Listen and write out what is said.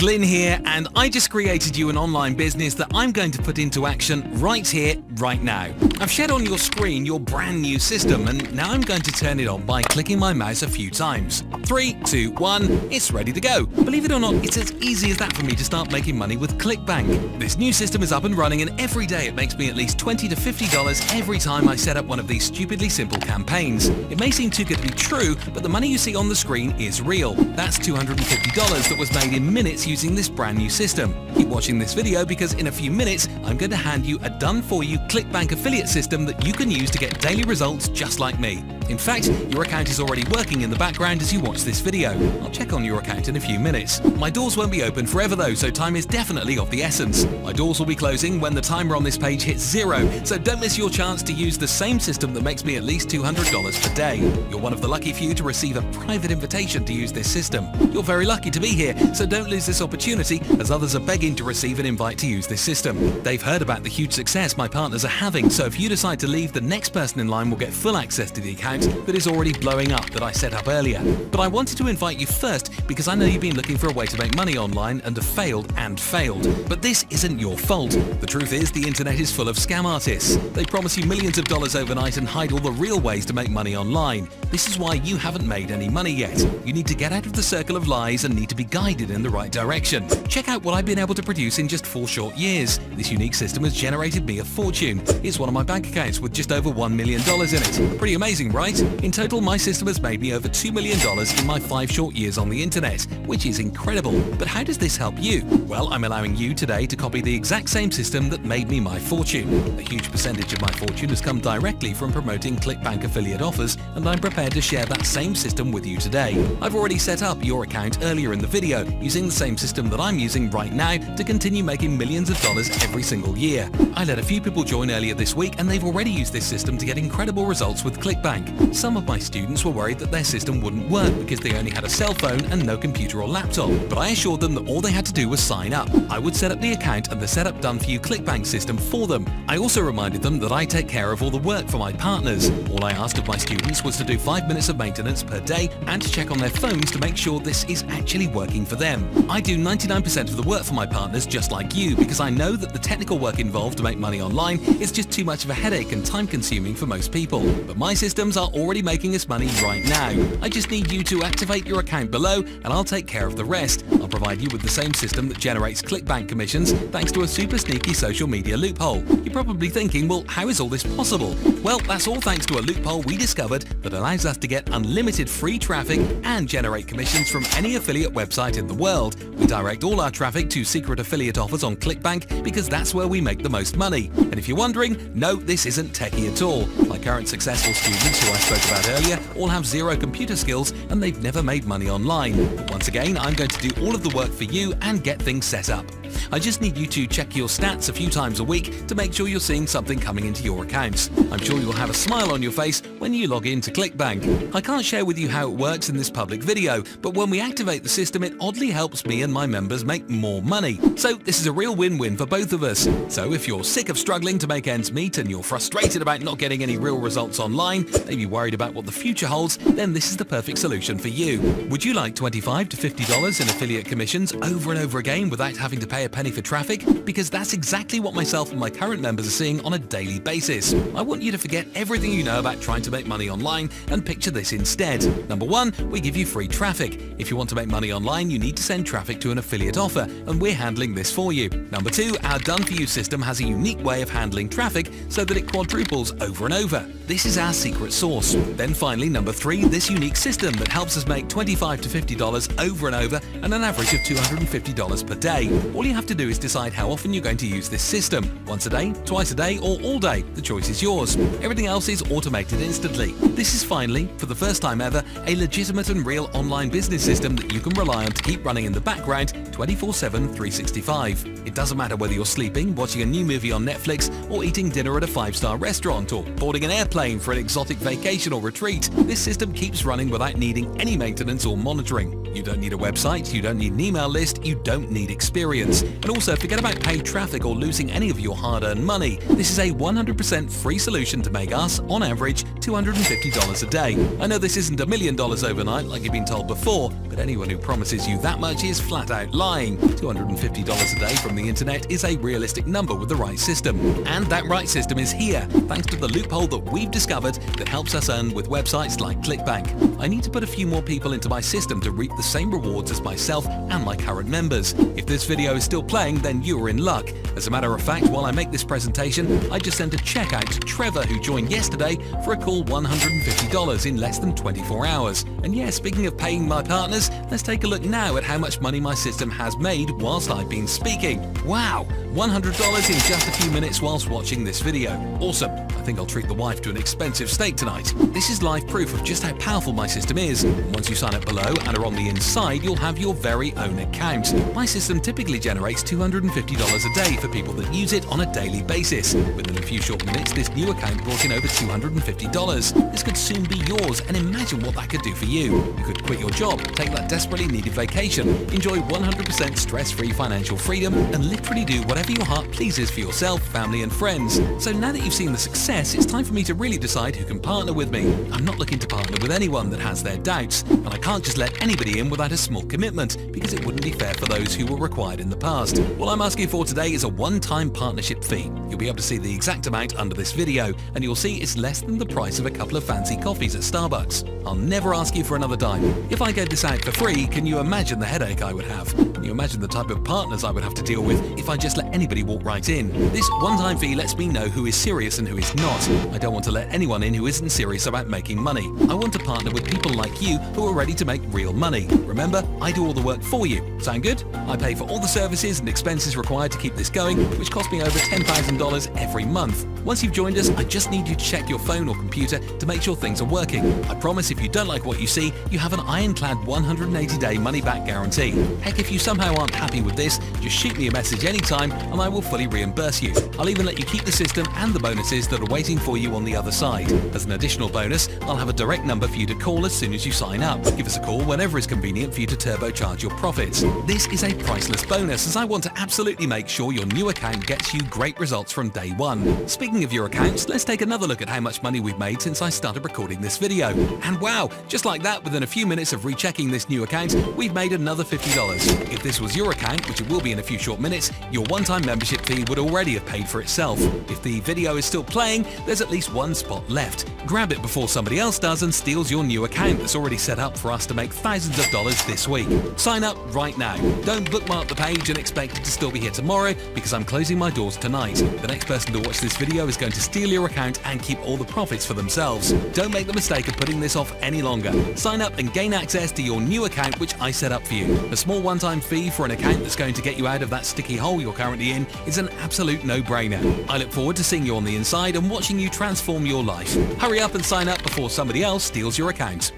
Glyn here, and I just created you an online business that I'm going to put into action right here, right now. I've shared on your screen your brand new system, and now I'm going to turn it on by clicking my mouse a few times. 3, 2, 1, it's ready to go. Believe it or not, it's as easy as that for me to start making money with ClickBank. This new system is up and running, and every day it makes me at least $20 to $50 every time I set up one of these stupidly simple campaigns. It may seem too good to be true, but the money you see on the screen is real. That's $250 that was made in minutes using this brand new system. Keep watching this video because in a few minutes I'm going to hand you a done-for-you ClickBank affiliate system that you can use to get daily results just like me. In fact, your account is already working in the background as you watch this video. I'll check on your account in a few minutes. My doors won't be open forever though, so time is definitely of the essence. My doors will be closing when the timer on this page hits 0, so don't miss your chance to use the same system that makes me at least $200 per day. You're one of the lucky few to receive a private invitation to use this system. You're very lucky to be here, so don't lose this opportunity as others are begging to receive an invite to use this system. They've heard about the huge success my partners are having, so if you decide to leave, the next person in line will get full access to the account that is already blowing up that I set up earlier. But I wanted to invite you first because I know you've been looking for a way to make money online and have failed. But this isn't your fault. The truth is, the internet is full of scam artists. They promise you millions of dollars overnight and hide all the real ways to make money online. This is why you haven't made any money yet. You need to get out of the circle of lies and need to be guided in the right direction. Check out what I've been able to produce in just 4 short years. This unique system has generated me a fortune. Here's one of my bank accounts with just over $1 million in it. Pretty amazing, right? In total, my system has made me over $2 million in my 5 short years on the internet, which is incredible. But how does this help you? Well, I'm allowing you today to copy the exact same system that made me my fortune. A huge percentage of my fortune has come directly from promoting ClickBank affiliate offers, and I'm prepared to share that same system with you today. I've already set up your account earlier in the video, using the same system that I'm using right now to continue making millions of dollars every single year. I let a few people join earlier this week, and they've already used this system to get incredible results with ClickBank. Some of my students were worried that their system wouldn't work because they only had a cell phone and no computer or laptop, but I assured them that all they had to do was sign up. I would set up the account and the setup done for you ClickBank system for them. I also reminded them that I take care of all the work for my partners. All I asked of my students was to do 5 minutes of maintenance per day and to check on their phones to make sure this is actually working for them. I do 99% of the work for my partners just like you because I know that the technical work involved to make money online is just too much of a headache and time consuming for most people. But my systems are already making us money right now. I just need you to activate your account below and I'll take care of the rest. I'll provide you with the same system that generates ClickBank commissions thanks to a super sneaky social media loophole. You're probably thinking, well, how is all this possible? Well, that's all thanks to a loophole we discovered that allows us to get unlimited free traffic and generate commissions from any affiliate website in the world. We direct all our traffic to secret affiliate offers on ClickBank because that's where we make the most money. And if you're wondering, no, this isn't techie at all. My current successful students who I spoke about earlier all have 0 computer skills and they've never made money online. But once again, I'm going to do all of the work for you and get things set up. I just need you to check your stats a few times a week to make sure you're seeing something coming into your accounts. I'm sure you'll have a smile on your face when you log into ClickBank. I can't share with you how it works in this public video, but when we activate the system, it oddly helps me and my members make more money. So this is a real win-win for both of us. So if you're sick of struggling to make ends meet and you're frustrated about not getting any real results online, maybe worried about what the future holds, then this is the perfect solution for you. Would you like $25 to $50 in affiliate commissions over and over again without having to pay a penny for traffic? Because that's exactly what myself and my current members are seeing on a daily basis. I want you to forget everything you know about trying to make money online and picture this instead. Number 1, we give you free traffic. If you want to make money online, you need to send traffic to an affiliate offer, and we're handling this for you. Number 2, our done-for-you system has a unique way of handling traffic so that it quadruples over and over. This is our secret sauce. Then finally, number 3, this unique system that helps us make $25 to $50 over and over and an average of $250 per day. All you have to do is decide how often you're going to use this system. Once a day, twice a day, or all day. The choice is yours. Everything else is automated instantly. This is finally, for the first time ever, a legitimate and real online business system that you can rely on to keep running in the background 24/7, 365. It doesn't matter whether you're sleeping, watching a new movie on Netflix, or eating dinner at a 5-star restaurant, or boarding an airplane for an exotic vacation or retreat. This system keeps running without needing any maintenance or monitoring. You don't need a website, you don't need an email list, you don't need experience. And also, forget about paid traffic or losing any of your hard-earned money. This is a 100% free solution to make us, on average, $250 a day. I know this isn't $1 million overnight like you've been told before, but anyone who promises you that much is flat out lying. $250 a day from the internet is a realistic number with the right system. And that right system is here, thanks to the loophole that we've discovered that helps us earn with websites like ClickBank. I need to put a few more people into my system to reap the same rewards as myself and my current members. If this video is still playing, then you're in luck. As a matter of fact, while I make this presentation, I just sent a check out to Trevor, who joined yesterday for a cool $150 in less than 24 hours. And yeah, speaking of paying my partners, let's take a look now at how much money my system has made whilst I've been speaking. Wow, $100 in just a few minutes whilst watching this video. Awesome. I think I'll treat the wife to an expensive steak tonight. This is live proof of just how powerful my system is. Once you sign up below and are on the inside, you'll have your very own account. My system typically generates $250 a day for people that use it on a daily basis. Within a few short minutes, this new account brought in over $250. This could soon be yours, and imagine what that could do for you. You could quit your job, take that desperately needed vacation, enjoy 100% stress-free financial freedom, and literally do whatever your heart pleases for yourself, family, and friends. So now that you've seen the success, it's time for me to really decide who can partner with me. I'm not looking to partner with anyone that has their doubts, and I can't just let anybody in without a small commitment, because it wouldn't be fair for those who were required in the past. What I'm asking for today is a one-time partnership fee. You'll be able to see the exact amount under this video, and you'll see it's less than the price of a couple of fancy coffees at Starbucks. I'll never ask you for another dime. If I gave this out for free, can you imagine the headache I would have? Can you imagine the type of partners I would have to deal with if I just let anybody walk right in? This one-time fee lets me know who is serious and who is not. I don't want to let anyone in who isn't serious about making money. I want to partner with people like you who are ready to make real money. Remember, I do all the work for you. Sound good? I pay for all the services and expenses required to keep this going, which cost me over $10,000 every month. Once you've joined us, I just need you to check your phone or computer to make sure things are working. I promise if you don't like what you see, you have an ironclad 180-day money-back guarantee. Heck, if you somehow aren't happy with this, just shoot me a message anytime and I will fully reimburse you. I'll even let you keep the system and the bonuses that are waiting for you on the other side. As an additional bonus, I'll have a direct number for you to call as soon as you sign up. Give us a call whenever it's convenient for you to turbocharge your profits. This is a priceless bonus, as I want to absolutely make sure your new account gets you great results from day one. Speaking of your accounts, let's take another look at how much money we've made since I started recording this video. And wow, just like that, within a few minutes of rechecking this new account, we've made another $50. If this was your account, which it will be in a few short minutes, your one-time membership fee would already have paid for itself. If the video is still playing, there's at least one spot left. Grab it before somebody else does and steals your new account that's already set up for us to make thousands of dollars this week. Sign up right now. Don't bookmark the page and expect it to still be here tomorrow, because I'm closing my doors tonight. The next person to watch this video is going to steal your account and keep all the profits for themselves. Don't make the mistake of putting this off any longer. Sign up and gain access to your new account, which I set up for you. A small one-time fee for an account that's going to get you out of that sticky hole you're currently in is an absolute no-brainer. I look forward to seeing you on the inside and watching you transform your life. Hurry up and sign up before somebody else steals your account.